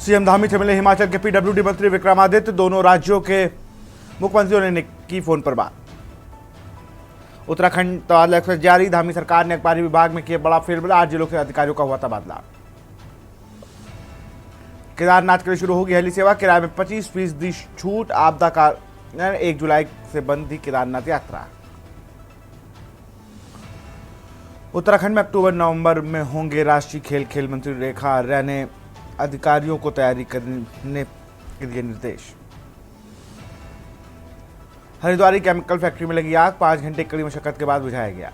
CM Dhami से मिले हिमाचल के पीडब्ल्यूडी मंत्री विक्रमादित्य। दोनों राज्यों के मुख्यमंत्रियों ने की फोन पर बात। उत्तराखंड तबादला एक्सप्रेस जारी। धामी सरकार ने अखबारी विभाग में किया बड़ा फेरबदल। 8 जिलों के अधिकारियों का हुआ तबादला। केदारनाथ के लिए शुरू होगी हेली सेवा। किराए में 25% छूट। आपदा का 1 जुलाई से बंद थी केदारनाथ यात्रा। उत्तराखंड में अक्टूबर नवंबर में होंगे राष्ट्रीय खेल मंत्री रेखा आर्या ने अधिकारियों को तैयारी करने के दिए निर्देश। हरिद्वार केमिकल फैक्ट्री में लगी आग। 5 घंटे कड़ी मशक्कत के बाद बुझाया गया।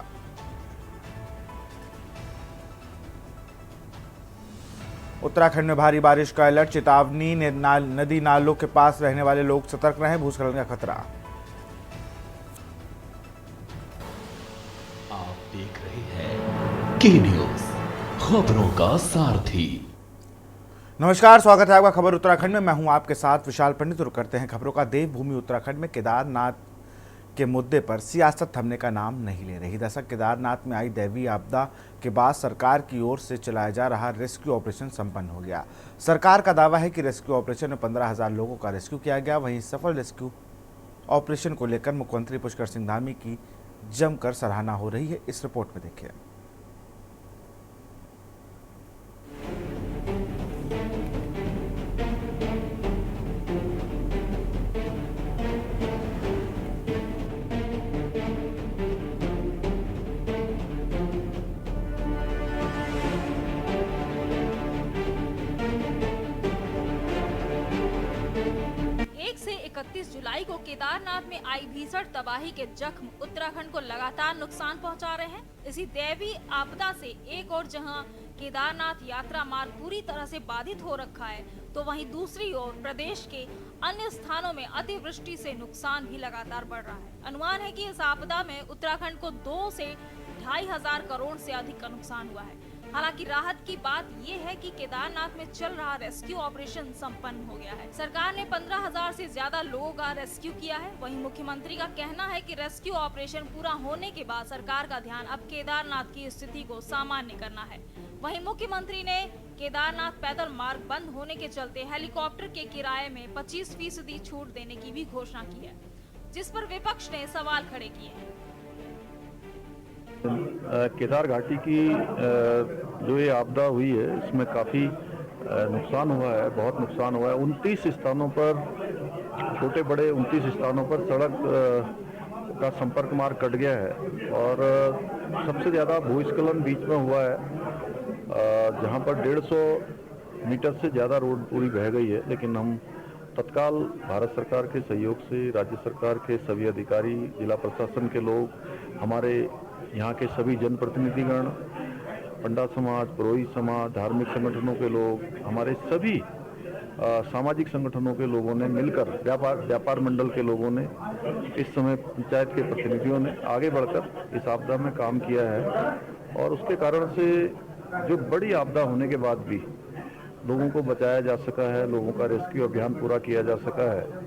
उत्तराखंड में भारी बारिश का अलर्ट। चेतावनी। नदी नालों के पास रहने वाले लोग सतर्क रहें। भूस्खलन का खतरा। आप देख रहे हैं के न्यूज, खबरों का सारथी। नमस्कार, स्वागत है आपका खबर उत्तराखंड में। मैं हूं आपके साथ विशाल पंडित। और करते हैं खबरों का। देवभूमि उत्तराखंड में केदारनाथ के मुद्दे पर सियासत थमने का नाम नहीं ले रही। दरअसल केदारनाथ में आई दैवीय आपदा के बाद सरकार की ओर से चलाया जा रहा रेस्क्यू ऑपरेशन संपन्न हो गया। सरकार का दावा है कि रेस्क्यू ऑपरेशन में 15,000 लोगों का रेस्क्यू किया गया। वहीं सफल रेस्क्यू ऑपरेशन को लेकर मुख्यमंत्री पुष्कर सिंह धामी की जमकर सराहना हो रही है। इस रिपोर्ट में देखिए। से 31 जुलाई को केदारनाथ में आई भीषण तबाही के जख्म उत्तराखंड को लगातार नुकसान पहुंचा रहे हैं। इसी दैवीय आपदा से एक और जहां केदारनाथ यात्रा मार्ग पूरी तरह से बाधित हो रखा है, तो वहीं दूसरी ओर प्रदेश के अन्य स्थानों में अतिवृष्टि से नुकसान भी लगातार बढ़ रहा है। अनुमान है कि इस आपदा में उत्तराखंड को 2 से 2,500 करोड़ से अधिक का नुकसान हुआ है। हालांकि राहत की बात यह है कि केदारनाथ में चल रहा रेस्क्यू ऑपरेशन संपन्न हो गया है। सरकार ने 15,000 से ज्यादा लोगों का रेस्क्यू किया है। वहीं मुख्यमंत्री का कहना है कि रेस्क्यू ऑपरेशन पूरा होने के बाद सरकार का ध्यान अब केदारनाथ की स्थिति को सामान्य करना है। वहीं मुख्यमंत्री ने केदारनाथ पैदल मार्ग बंद होने के चलते हेलीकॉप्टर के किराए में 25% छूट देने की भी घोषणा की है, जिस पर विपक्ष ने सवाल खड़े किए हैं। केदार घाटी की जो ये आपदा हुई है, इसमें काफ़ी नुकसान हुआ है, बहुत नुकसान हुआ है। 29 स्थानों पर, छोटे बड़े 29 स्थानों पर सड़क का संपर्क मार्ग कट गया है और सबसे ज़्यादा भूस्खलन बीच में हुआ है, जहां पर 150 मीटर से ज़्यादा रोड पूरी बह गई है। लेकिन हम तत्काल भारत सरकार के सहयोग से, राज्य सरकार के सभी अधिकारी, जिला प्रशासन के लोग, हमारे यहाँ के सभी जनप्रतिनिधिगण, पंडा समाज, पुरोहित समाज, धार्मिक संगठनों के लोग, हमारे सभी सामाजिक संगठनों के लोगों ने मिलकर, व्यापार मंडल के लोगों ने, इस समय पंचायत के प्रतिनिधियों ने आगे बढ़कर इस आपदा में काम किया है। और उसके कारण से जो बड़ी आपदा होने के बाद भी लोगों को बचाया जा सका है, लोगों का रेस्क्यू अभियान पूरा किया जा सका है।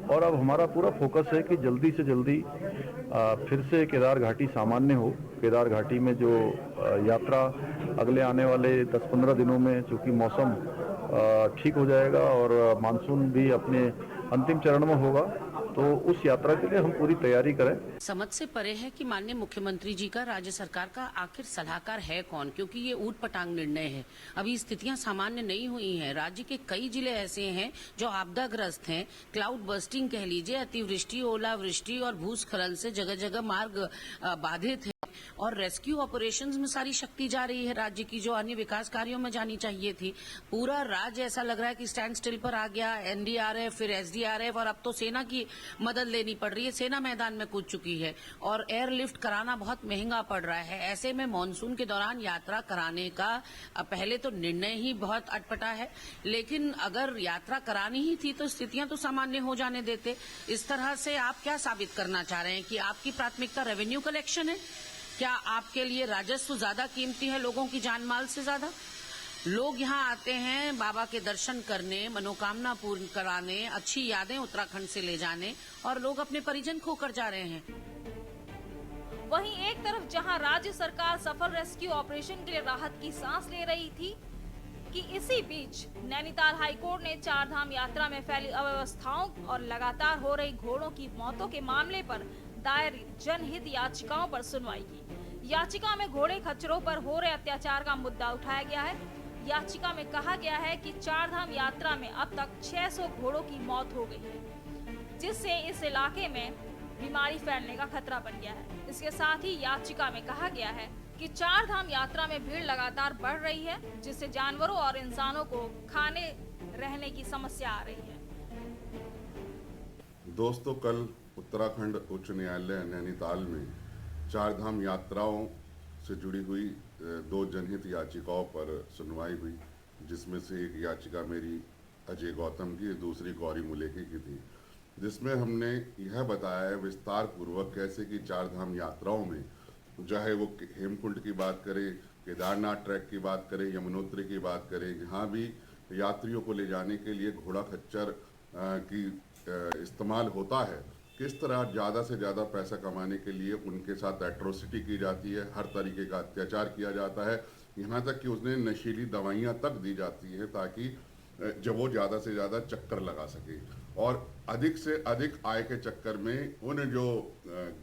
और अब हमारा पूरा फोकस है कि जल्दी से जल्दी फिर से केदार घाटी सामान्य हो। केदार घाटी में जो यात्रा अगले आने वाले 10-15 दिनों में, चूँकि मौसम ठीक हो जाएगा और मानसून भी अपने अंतिम चरण में होगा, तो उस यात्रा के लिए हम पूरी तैयारी करें। समझ से परे है कि माननीय मुख्यमंत्री जी का, राज्य सरकार का आखिर सलाहकार है कौन, क्योंकि ये ऊट पटांग निर्णय है। अभी स्थितियां सामान्य नहीं हुई हैं। राज्य के कई जिले ऐसे हैं जो आपदाग्रस्त हैं। क्लाउड बर्स्टिंग कह लीजिए, अतिवृष्टि, ओलावृष्टि और भूस्खलन से जगह जगह मार्ग बाधित है। और रेस्क्यू ऑपरेशंस में सारी शक्ति जा रही है राज्य की, जो अन्य विकास कार्यों में जानी चाहिए थी। पूरा राज्य ऐसा लग रहा है कि स्टैंड स्टिल पर आ गया। एनडीआरएफ, फिर एसडीआरएफ और अब तो सेना की मदद लेनी पड़ रही है। सेना मैदान में कूद चुकी है और एयरलिफ्ट कराना बहुत महंगा पड़ रहा है। ऐसे में मानसून के दौरान यात्रा कराने का पहले तो निर्णय ही बहुत अटपटा है, लेकिन अगर यात्रा करानी ही थी तो स्थितियां तो सामान्य हो जाने देते। इस तरह से आप क्या साबित करना चाह रहे हैं कि आपकी प्राथमिकता रेवेन्यू कलेक्शन है? क्या आपके लिए राजस्व ज्यादा कीमती है लोगों की जान माल से ज्यादा? लोग यहाँ आते हैं बाबा के दर्शन करने, मनोकामना पूर्ण कराने, अच्छी यादें उत्तराखंड से ले जाने, और लोग अपने परिजन खोकर जा रहे हैं। वहीं एक तरफ जहां राज्य सरकार सफल रेस्क्यू ऑपरेशन के लिए राहत की सांस ले रही थी, कि इसी बीच नैनीताल हाईकोर्ट ने चारधाम यात्रा में फैली अव्यवस्थाओं और लगातार हो रही घोड़ों की मौतों के मामले पर दायर जनहित याचिकाओं पर सुनवाई की। याचिका में घोड़े खच्चरों पर हो रहे अत्याचार का मुद्दा उठाया गया है। याचिका में कहा गया है कि चारधाम यात्रा में अब तक 600 घोड़ों की मौत हो गई है, जिससे इस इलाके में बीमारी फैलने का खतरा बन गया है। इसके साथ ही याचिका में कहा गया है कि चारधाम यात्रा में भीड़ लगातार बढ़ रही है, जिससे जानवरों और इंसानों को खाने रहने की समस्या आ रही है। दोस्तों, कल उत्तराखंड उच्च न्यायालय नैनीताल में चारधाम यात्राओं से जुड़ी हुई 2 जनहित याचिकाओं पर सुनवाई हुई, जिसमें से एक याचिका मेरी अजय गौतम की, दूसरी गौरी मुलेकी की थी, जिसमें हमने यह बताया है विस्तार पूर्वक कैसे कि चारधाम यात्राओं में, चाहे वो हेमकुंड की बात करें, केदारनाथ ट्रैक की बात करें, यमुनोत्री की बात करें, जहाँ भी यात्रियों को ले जाने के लिए घोड़ा खच्चर की इस्तेमाल होता है, किस तरह ज़्यादा से ज़्यादा पैसा कमाने के लिए उनके साथ एट्रोसिटी की जाती है, हर तरीके का अत्याचार किया जाता है, यहाँ तक कि उसने नशीली दवाइयाँ तक दी जाती है ताकि जब वो ज़्यादा से ज़्यादा चक्कर लगा सके और अधिक से अधिक आय के चक्कर में उन जो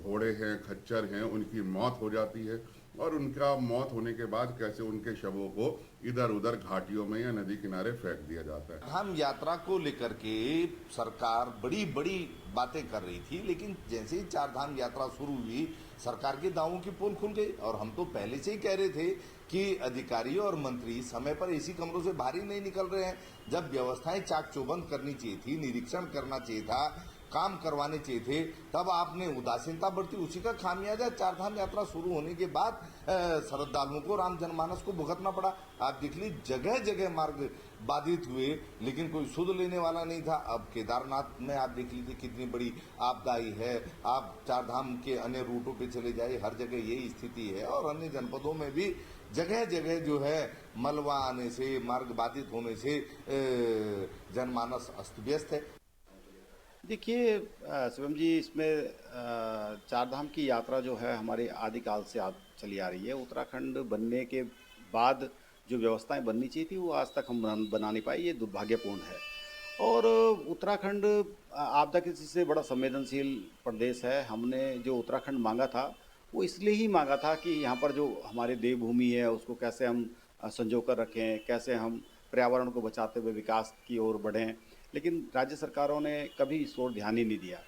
घोड़े हैं, खच्चर हैं, उनकी मौत हो जाती है और उनका मौत होने के बाद कैसे उनके शवों को इधर उधर घाटियों में या नदी किनारे फेंक दिया जाता है। हम यात्रा को लेकर के सरकार बड़ी बड़ी बातें कर रही थी, लेकिन जैसे ही चारधाम यात्रा शुरू हुई सरकार के दावों की पोल खुल गई और हम तो पहले से ही कह रहे थे कि अधिकारी और मंत्री समय पर एसी कमरों से बाहर ही नहीं निकल रहे हैं। जब व्यवस्थाएं चाक चौबंद करनी चाहिए थी, निरीक्षण करना चाहिए था, काम करवाने चाहिए थे, तब आपने उदासीनता बरती। उसी का खामियाजा चारधाम यात्रा शुरू होने के बाद श्रद्धालुओं को, राम जनमानस को भुगतना पड़ा। आप देख लीजिए जगह जगह मार्ग बाधित हुए, लेकिन कोई सुध लेने वाला नहीं था। अब केदारनाथ में आप देख लीजिए कितनी बड़ी आपदा आई है। आप चारधाम के अन्य रूटों पे चले जाइए, हर जगह यही स्थिति है और अन्य जनपदों में भी जगह जगह जो है मलबा आने से, मार्ग बाधित होने से जनमानस अस्त व्यस्त है। देखिए शिवम जी, इसमें चारधाम की यात्रा जो है हमारे आदिकाल से चली आ रही है। उत्तराखंड बनने के बाद जो व्यवस्थाएं बननी चाहिए थी वो आज तक हम बना नहीं पाए, ये दुर्भाग्यपूर्ण है। और उत्तराखंड आपदा की दृष्टि से बड़ा संवेदनशील प्रदेश है। हमने जो उत्तराखंड मांगा था वो इसलिए ही मांगा था कि यहाँ पर जो हमारी देवभूमि है उसको कैसे हम संजो कर रखें, कैसे हम पर्यावरण को बचाते हुए विकास की ओर बढ़ें। लेकिन राज्य सरकारों ने कभी इस ओर ध्यान ही नहीं दिया।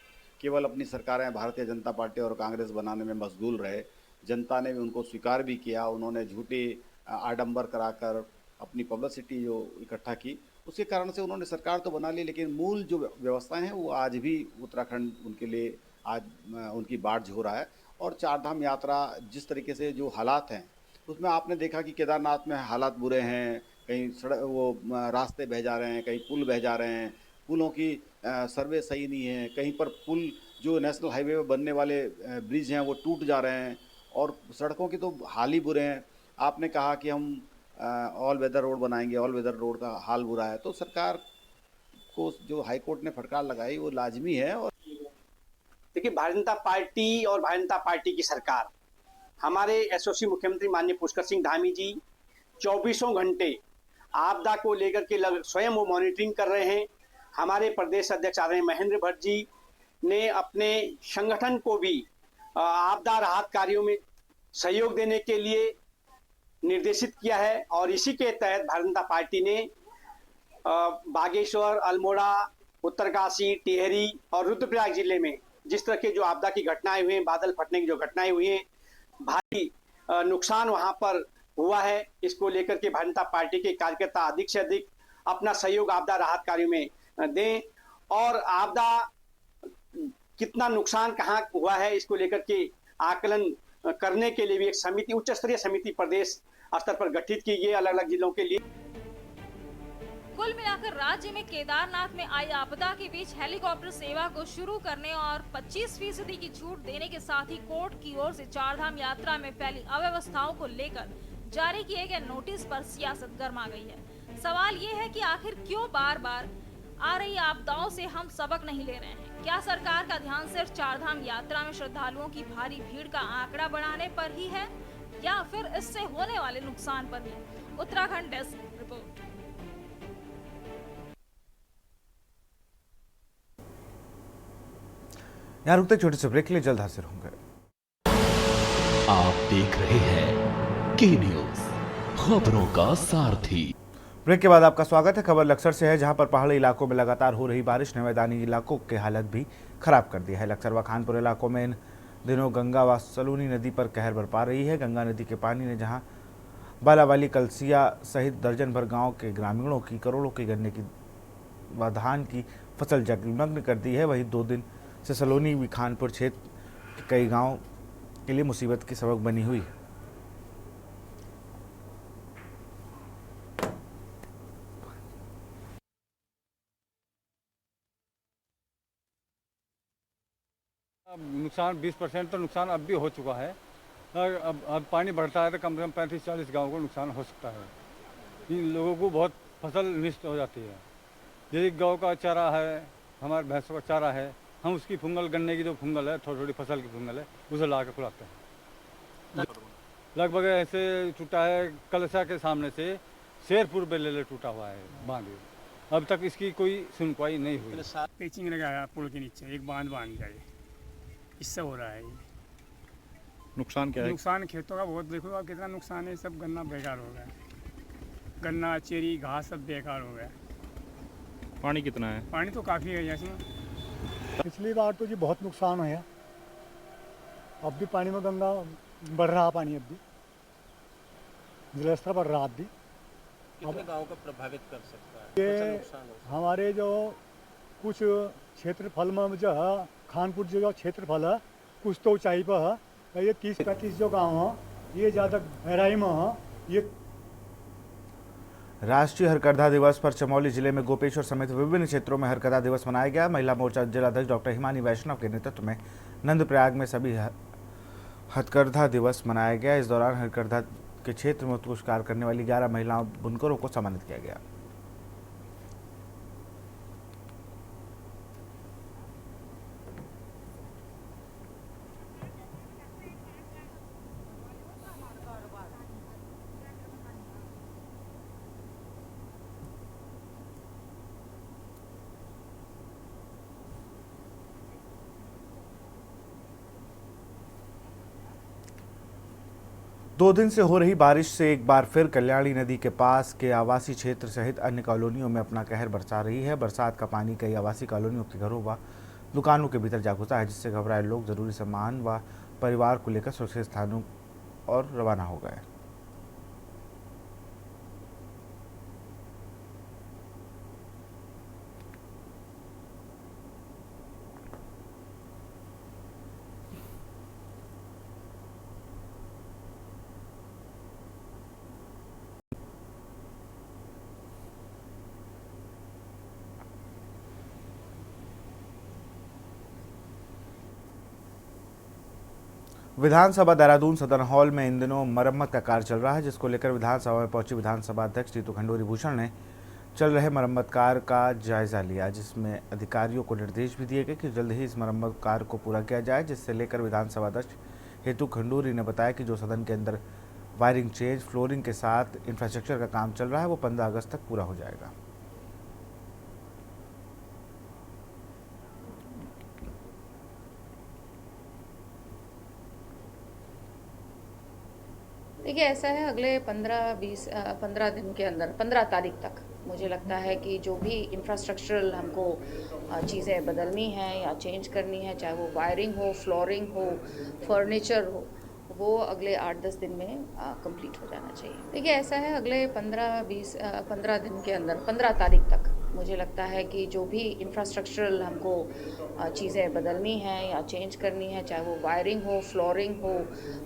केवल अपनी सरकारें भारतीय जनता पार्टी और कांग्रेस बनाने में मशगूल रहे। जनता ने भी उनको स्वीकार भी किया। उन्होंने झूठी आडंबर कराकर अपनी पब्लिसिटी जो इकट्ठा की, उसके कारण से उन्होंने सरकार तो बना ली, लेकिन मूल जो व्यवस्थाएं हैं वो आज भी उत्तराखंड उनके लिए आज उनकी बाट झो रहा है। और चारधाम यात्रा जिस तरीके से जो हालात हैं उसमें आपने देखा कि केदारनाथ में हालात बुरे हैं, कहीं सड़क वो रास्ते बह जा रहे हैं, कहीं पुल बह जा रहे हैं, पुलों की सर्वे सही नहीं है, कहीं पर पुल जो नेशनल हाईवे पर बनने वाले ब्रिज हैं वो टूट जा रहे हैं और सड़कों के तो हाल ही बुरे हैं। आपने कहा कि हम ऑल वेदर रोड बनाएंगे, ऑल वेदर रोड का हाल बुरा है, तो सरकार को जो हाई कोर्ट ने फटकार लगाई वो लाजमी है। और देखिए, भारतीय जनता पार्टी और भारतीय जनता पार्टी की सरकार, हमारे एसओसी मुख्यमंत्री माननीय पुष्कर सिंह धामी जी 24 घंटे आपदा को लेकर के स्वयं वो मॉनिटरिंग कर रहे हैं। हमारे प्रदेश अध्यक्ष आदरणीय महेंद्र भट्ट जी ने अपने संगठन को भी आपदा राहत कार्यों में सहयोग देने के लिए निर्देशित किया है और इसी के तहत भारतीय जनता पार्टी ने बागेश्वर, अल्मोड़ा, उत्तरकाशी, टिहरी और रुद्रप्रयाग जिले में जिस तरह के जो आपदा की घटनाएं हुई हैं, बादल फटने की जो घटनाएं हुई हैं, भारी नुकसान वहां पर हुआ है, इसको लेकर के भारतीय जनता पार्टी के कार्यकर्ता अधिक से अधिक अपना सहयोग आपदा राहत कार्यों में दें और आपदा कितना नुकसान कहाँ हुआ है इसको लेकर के आकलन करने के लिए भी एक समिति, उच्च स्तरीय समिति प्रदेश स्तर पर गठित की गई अलग अलग जिलों के लिए। कुल मिलाकर राज्य में केदारनाथ में आई आपदा के बीच हेलीकॉप्टर सेवा को शुरू करने और 25% की छूट देने के साथ ही कोर्ट की ओर से चारधाम यात्रा में फैली अव्यवस्थाओं को लेकर जारी किए गए नोटिस पर सियासत गर्मा गई है। सवाल ये है कि आखिर क्यों बार बार आ रही आपदाओं से हम सबक नहीं ले रहे हैं? क्या सरकार का ध्यान सिर्फ चारधाम यात्रा में श्रद्धालुओं की भारी भीड़ का आंकड़ा बढ़ाने पर ही है या फिर इससे होने वाले नुकसान पर भी? Uttarakhand desk report. यहाँ रुकते छोटे से ब्रेक के लिए जल्द हाजिर होंगे। आप देख रहे हैं के न्यूज, खबरों का सारथी। ब्रेक के बाद आपका स्वागत है। खबर लक्सर से है, जहां पर पहाड़ी इलाकों में लगातार हो रही बारिश ने मैदानी इलाकों की हालत भी खराब कर दी है। लक्सर व खानपुर इलाकों में इन दिनों गंगा व सलूनी नदी पर कहर बरपा रही है। गंगा नदी के पानी ने जहां बालावाली, कलसिया सहित दर्जन भर गाँव के ग्रामीणों की करोड़ों की गन्ने की व धान की फसल जलमग्न कर दी है, वहीं 2 दिन से सलोनी व खानपुर क्षेत्र के कई गाँव के लिए मुसीबत की सबक बनी हुई है। नुकसान 20% तो नुकसान अब भी हो चुका है। और अब पानी बढ़ता है तो कम से कम 35-40 गाँव को नुकसान हो सकता है। इन लोगों को बहुत फसल नष्ट हो जाती है। जैसे गाँव का चारा है, हमारे भैंसों का चारा है, हम उसकी फुंगल, गन्ने की जो फुंगल है, थोड़ी थोड़ी फसल की फुंगल है, उसे ला कर खुलाते हैं। लगभग ऐसे टूटा है, कलसा के सामने से शेरपुर बेले टूटा हुआ है बांध। अब तक इसकी कोई सुनवाई नहीं हुई। पेचिंग लगाया पुल के नीचे, एक बांध जाए, इससे हो रहा है। नुकसान क्या है? नुकसान खेतों का बहुत, देखो आप कितना नुकसान है। सब गन्ना बेकार हो गया, गन्ना, चेरी, घास सब बेकार हो गया। पानी कितना है? पानी तो काफ़ी है इसमें। पिछली बार तो जी बहुत नुकसान हुआ। अब भी पानी में गंगा बढ़ रहा, पानी अब भी जलस्तर बढ़ रहा। अब भी कितने गाँव को प्रभावित कर सकता है ये हमारे जो कुछ क्षेत्रफल में जो है, खानपुर जो क्षेत्रफल है कुछ तो ऊंचाई पर है। ये 30-35 जो गाँव है ये ज़्यादा गहराई में है। ये राष्ट्रीय हरकत्ता दिवस पर चमोली जिले में गोपेश्वर समेत विभिन्न क्षेत्रों में हरकत्ता दिवस मनाया गया। महिला मोर्चा जिलाध्यक्ष डॉक्टर हिमानी वैष्णव के नेतृत्व में नंदप्रयाग में सभी हथकरघा दिवस मनाया गया। इस दौरान हथकरघा के क्षेत्र में उत्कृष्ट कार्य करने वाली 11 महिलाओं बुनकरों को सम्मानित किया गया। दो दिन से हो रही बारिश से एक बार फिर कल्याणी नदी के पास के आवासीय क्षेत्र सहित अन्य कॉलोनियों में अपना कहर बरसा रही है। बरसात का पानी कई आवासीय कॉलोनियों के घरों व दुकानों के भीतर जा घुसा है, जिससे घबराए लोग जरूरी सामान व परिवार को लेकर सुरक्षित स्थानों और रवाना हो गए। विधानसभा देहरादून सदन हॉल में इन दिनों मरम्मत का कार्य चल रहा है, जिसको लेकर विधानसभा में पहुंची विधानसभा अध्यक्ष रितु खंडूरी भूषण ने चल रहे मरम्मत कार्य का जायजा लिया, जिसमें अधिकारियों को निर्देश भी दिए गए कि जल्द ही इस मरम्मत कार्य को पूरा किया जाए। जिससे लेकर विधानसभा अध्यक्ष रितु खंडूरी ने बताया कि जो सदन के अंदर वायरिंग चेंज, फ्लोरिंग के साथ इंफ्रास्ट्रक्चर का काम चल रहा है, वो 15 अगस्त तक पूरा हो जाएगा। देखिए, ऐसा है, अगले 15 दिन के अंदर 15 तारीख तक मुझे लगता है कि जो भी इंफ्रास्ट्रक्चरल हमको चीज़ें बदलनी है या चेंज करनी है, चाहे वो वायरिंग हो, फ्लोरिंग हो, फर्नीचर हो, वो अगले 8-10 दिन में कंप्लीट हो जाना चाहिए। देखिए, ऐसा है, अगले 15 दिन के अंदर 15 तारीख तक मुझे लगता है कि जो भी इंफ्रास्ट्रक्चरल हमको चीज़ें बदलनी है या चेंज करनी है, चाहे वो वायरिंग हो, फ्लोरिंग हो,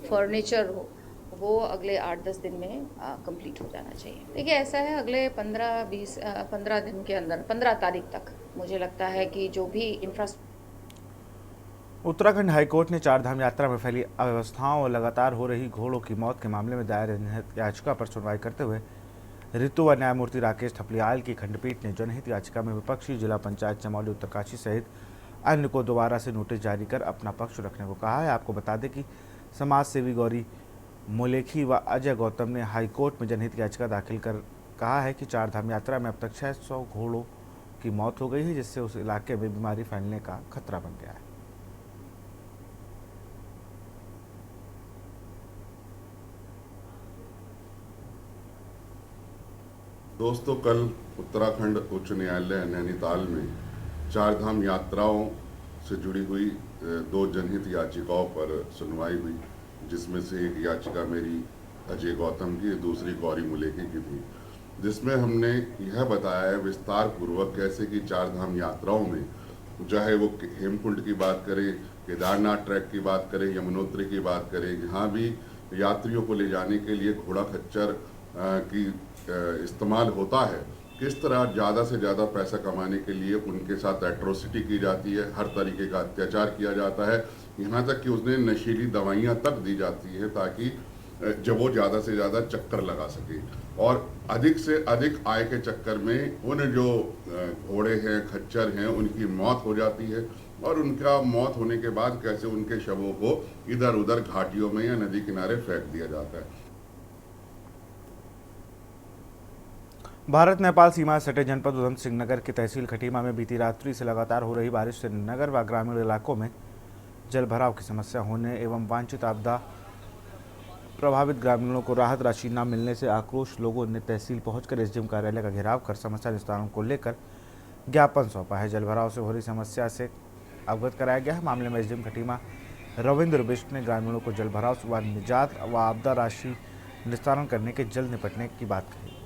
फर्नीचर हो, वो अगले 8-10 दिन में कंप्लीट हो जाना चाहिए। देखिए, ऐसा है, अगले 15 दिन के अंदर 15 तारीख तक मुझे लगता है कि जो भी उत्तराखंड हाईकोर्ट ने चारधाम यात्रा में फैली अव्यवस्थाओं और लगातार हो रही घोड़ों की मौत के मामले में दायर जनहित याचिका पर सुनवाई करते हुए ऋतु व न्यायमूर्ति राकेश थपलियाल की खंडपीठ ने जनहित याचिका में विपक्षी जिला पंचायत चमोली उत्तरकाशी सहित अन्य को दोबारा से नोटिस जारी कर अपना पक्ष रखने को कहा है। आपको बता दें कि समाज सेवी गौरी मोलेखी व अजय गौतम ने हाईकोर्ट में जनहित याचिका दाखिल कर कहा है कि चारधाम यात्रा में अब तक 600 घोड़ों की मौत हो गई है, जिससे उस इलाके में बीमारी फैलने का खतरा बन गया है। दोस्तों, कल उत्तराखंड उच्च न्यायालय नैनीताल में चारधाम यात्राओं से जुड़ी हुई 2 जनहित याचिकाओं पर सुनवाई हुई, जिसमें से एक याचिका मेरी अजय गौतम की, दूसरी गौरी मुलेकी की थी, जिसमें हमने यह बताया है विस्तार पूर्वक कैसे कि चारधाम यात्राओं में चाहे वो हेमकुंड की बात करें, केदारनाथ ट्रैक की बात करें, यमुनोत्री की बात करें, जहाँ भी यात्रियों को ले जाने के लिए घोड़ा खच्चर की इस्तेमाल होता है, किस तरह ज़्यादा से ज़्यादा पैसा कमाने के लिए उनके साथ एट्रोसिटी की जाती है, हर तरीके का अत्याचार किया जाता है, यहाँ तक कि उसने नशीली दवाइयाँ तक दी जाती है ताकि जब वो ज़्यादा से ज़्यादा चक्कर लगा सके और अधिक से अधिक आय के चक्कर में उन जो घोड़े हैं, खच्चर हैं, उनकी मौत हो जाती है और उनका मौत होने के बाद कैसे उनके शवों को इधर उधर घाटियों में या नदी किनारे फेंक दिया जाता है। भारत नेपाल सीमा से सटे जनपद उधम सिंह नगर की तहसील खटीमा में बीती रात्रि से लगातार हो रही बारिश से नगर व ग्रामीण इलाकों में जल भराव की समस्या होने एवं वांछित आपदा प्रभावित ग्रामीणों को राहत राशि न मिलने से आक्रोश लोगों ने तहसील पहुंचकर एसडीएम कार्यालय का घेराव कर समस्या निस्तारण को लेकर ज्ञापन सौंपा है। जल भराव से हो रही समस्या से अवगत कराया गया है। मामले में एसडीएम खटीमा रविंद्र बिष्ट ने ग्रामीणों को जल भराव से निजात व आपदा राशि निस्तारण करने के जल्द निपटने की बात कही।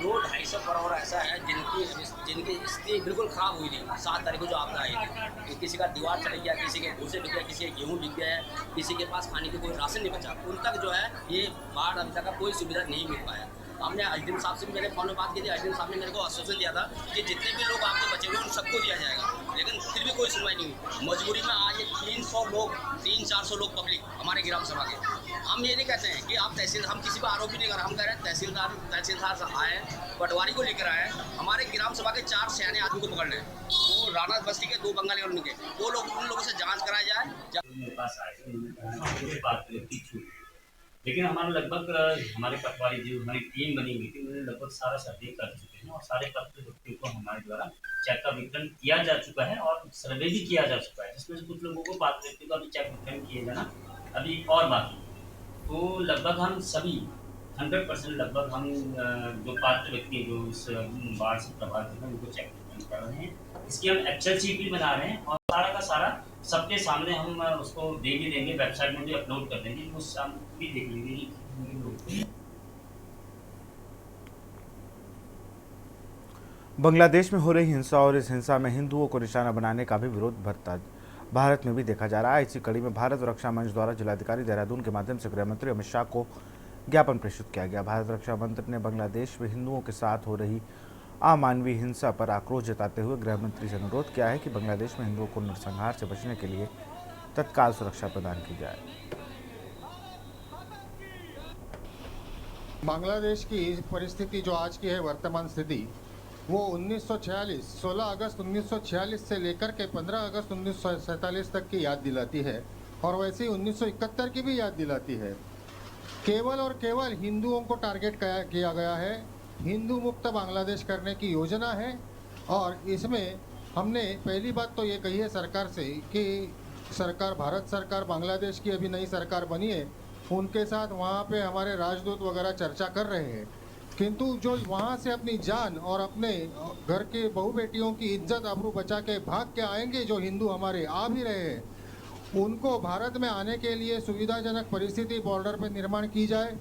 दो 250 बराबर ऐसा है जिनकी स्थिति बिल्कुल खराब हुई थी। 7 तारीख को जो आपदा आई थी, किसी का दीवार चढ़ गया, किसी के भूसे बिक गया, किसी के गेहूँ बिक गया है, किसी के पास खाने की कोई राशन नहीं बचा। उन तक जो है ये बाढ़ अभी तक का कोई सुविधा नहीं मिल पाया। हमने एसडीएम साहब से भी मैंने फोन में बात की थी। एसडीएम साहब ने मेरे को आश्वासन दिया था कि जितने भी लोग आपके बचे हुए उन सबको दिया जाएगा, लेकिन फिर भी कोई सुनवाई नहीं हुई। मजबूरी में आज 300 लोग 300-400 लोग पब्लिक हमारे ग्राम सभा के, हम ये नहीं कहते हैं कि आप तहसील, हम किसी पर आरोप भी नहीं कर रहे, हम कह रहे हैं तहसीलदार आए, पटवारी को लेकर आए, हमारे ग्राम सभा के 4 सयाने आदमी को पकड़ने हैं, वो राणा बस्ती के 2 बंगाली और उनके, वो लोग उन लोगों से जाँच कराया जाए। लेकिन हमारा लगभग हमारे पटवारी जो हमारी टीम बनी हुई थी, उन्होंने लगभग सारा सर्वे कर चुके हैं और सारे पात्र व्यक्तियों को हमारे द्वारा चेक का वितरण किया जा चुका है और सर्वे भी किया जा चुका है, जिसमें से कुछ लोगों को पात्र व्यक्तियों का भी चेक वितरण किए जाना अभी और बाकी। तो लगभग हम सभी 100% लगभग हम जो पात्र व्यक्ति जो इस बाढ़ से प्रभावित हैं उनको चेक वितरण कर रहे हैं। इसकी हम एक्सेल शीट भी बना रहे हैं और सारा का सारा सबके सामने हम उसको दे भी देंगे, वेबसाइट में भी अपलोड कर देंगे, वो सब भी देख लेंगे। बांग्लादेश में हो रही हिंसा और इस हिंसा में हिंदुओं को निशाना बनाने का भी विरोध बढ़ता भारत में भी देखा जा रहा है। इसी कड़ी में भारत रक्षा मंच द्वारा जिलाधिकारी देहरादून के माध्यम से गृह मंत्री अमित शाह को ज्ञापन प्रेषित किया गया। भारत रक्षा मंत्री ने बांग्लादेश में हिंदुओं के साथ हो रही अमानवीय हिंसा पर आक्रोश जताते हुए गृह मंत्री से अनुरोध किया है कि बांग्लादेश में हिंदुओं को नरसंहार से बचने के लिए तत्काल सुरक्षा प्रदान की जाए। बांग्लादेश की परिस्थिति जो आज की है, वर्तमान स्थिति, वो 1946 16 अगस्त 1946 से लेकर के 15 अगस्त 1947 तक की याद दिलाती है और वैसे ही 1971 की भी याद दिलाती है। केवल और केवल हिंदुओं को टारगेट किया गया है, हिंदू मुक्त बांग्लादेश करने की योजना है। और इसमें हमने पहली बात तो ये कही है सरकार से कि सरकार, भारत सरकार बांग्लादेश की अभी नई सरकार बनी है, उनके साथ वहाँ पे हमारे राजदूत वगैरह चर्चा कर रहे हैं, किंतु जो वहाँ से अपनी जान और अपने घर के बहू बेटियों की इज्जत आबरू बचा के भाग के आएंगे, जो हिंदू हमारे आ भी रहे हैं, उनको भारत में आने के लिए सुविधाजनक परिस्थिति बॉर्डर पे निर्माण की जाए।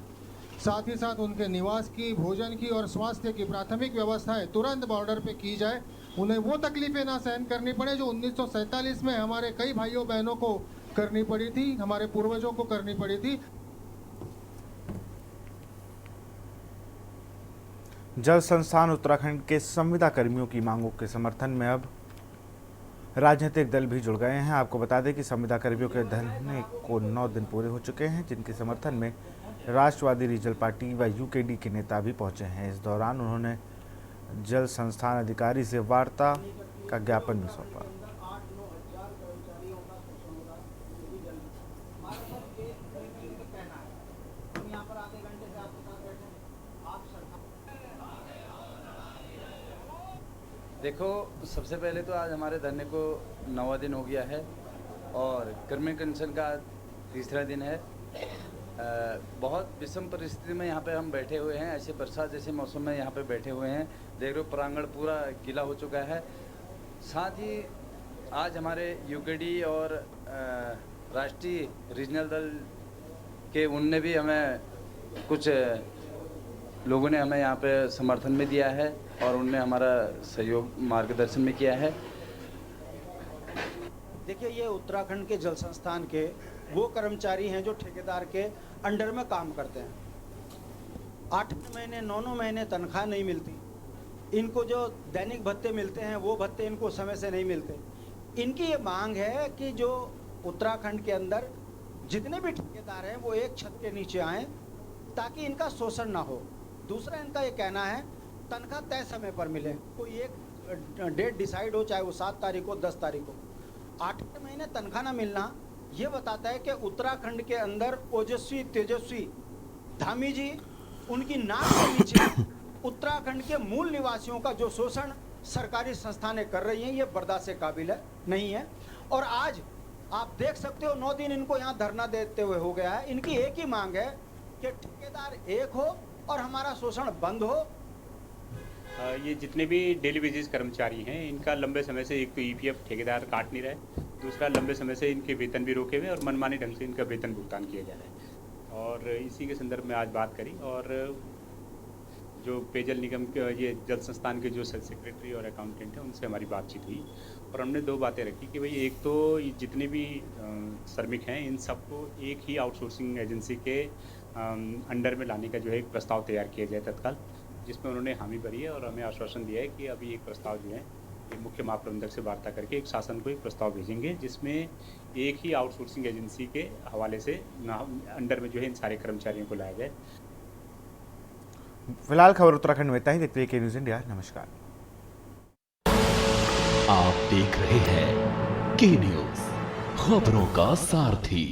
साथ ही साथ उनके निवास की, भोजन की और स्वास्थ्य की प्राथमिक व्यवस्थाएं तुरंत बॉर्डर पे की जाए। उन्हें वो तकलीफें ना सहन करनी पड़े जो 1947 में हमारे कई भाइयों बहनों को करनी पड़ी थी, हमारे पूर्वजों को करनी पड़ी थी। जल संस्थान उत्तराखंड के संविदा कर्मियों की मांगों के समर्थन में अब राजनीतिक दल भी जुड़ गए हैं। आपको बता दें कि संविदा कर्मियों के धरने को 9 दिन पूरे हो चुके हैं, जिनके समर्थन में राष्ट्रवादी रीजनल पार्टी व यूकेडी के नेता भी पहुंचे हैं। इस दौरान उन्होंने जल संस्थान अधिकारी से वार्ता का ज्ञापन भी सौंपा। देखो, सबसे पहले तो आज हमारे धरने को 9वां दिन हो गया है और गर्मी कंडीशन का तीसरा दिन है। बहुत विषम परिस्थिति में यहाँ पे हम बैठे हुए हैं। ऐसे बरसात जैसे मौसम में यहाँ पे बैठे हुए हैं। देख रहे हो प्रांगण पूरा गीला हो चुका है। साथ ही आज हमारे यूकेडी और राष्ट्रीय रीजनल दल के उनने भी हमें कुछ लोगों ने हमें यहाँ पे समर्थन में दिया है और उनने हमारा सहयोग मार्गदर्शन में किया है। देखिए, ये उत्तराखंड के जल संस्थान के वो कर्मचारी हैं जो ठेकेदार के अंडर में काम करते हैं। 8 महीने 9 महीने तनख्वाह नहीं मिलती। इनको जो दैनिक भत्ते मिलते हैं वो भत्ते इनको समय से नहीं मिलते। इनकी ये मांग है कि जो उत्तराखंड के अंदर जितने भी ठेकेदार हैं वो एक छत के नीचे आएं ताकि इनका शोषण ना हो। दूसरा इनका ये कहना है तनख्वाह तय समय पर मिले। कोई एक डेट डिसाइड हो, चाहे वो 7 तारीख हो 10 तारीख हो। 8 महीने तनख्वाह ना मिलना ये बताता है कि उत्तराखंड के अंदर ओजस्वी तेजस्वी धामी जी उनकी नाक के नीचे उत्तराखंड के मूल निवासियों का जो शोषण सरकारी संस्थानें कर रही हैं ये बर्दाश्त से काबिल है नहीं है। और आज आप देख सकते हो 9 दिन इनको यहाँ धरना देते हुए हो गया है। इनकी एक ही मांग है कि ठेकेदार एक हो और हमारा शोषण बंद हो। ये जितने भी डेली बेसिस कर्मचारी हैं इनका लंबे समय से एक तो ईपीएफ ठेकेदार काट नहीं रहे, दूसरा लंबे समय से इनके वेतन भी रोके हुए और मनमानी ढंग से इनका वेतन भुगतान किया जा रहा है। और इसी के संदर्भ में आज बात करी और जो पेयजल निगम के ये जल संस्थान के जो सेक्रेटरी और अकाउंटेंट हैं उनसे हमारी बातचीत हुई और हमने 2 बातें रखी कि भाई एक तो जितने भी श्रमिक हैं इन सबको एक ही आउटसोर्सिंग एजेंसी के अंडर में लाने का जो है एक प्रस्ताव तैयार किया जाए तत्काल, जिसमें उन्होंने हामी भरी है और हमें आश्वासन दिया है कि अभी एक प्रस्ताव जो है ये मुख्य महाप्रबंधक से वार्ता करके एक शासन को एक प्रस्ताव भेजेंगे जिसमें एक ही आउटसोर्सिंग एजेंसी के हवाले से अंडर में जो है इन सारे कर्मचारियों को लाया जाए। फिलहाल खबर उत्तराखंड में इतना ही। देखते रहिए के न्यूज़ इंडिया। नमस्कार। आप देख रहे हैं के न्यूज़, खबरों का सारथी।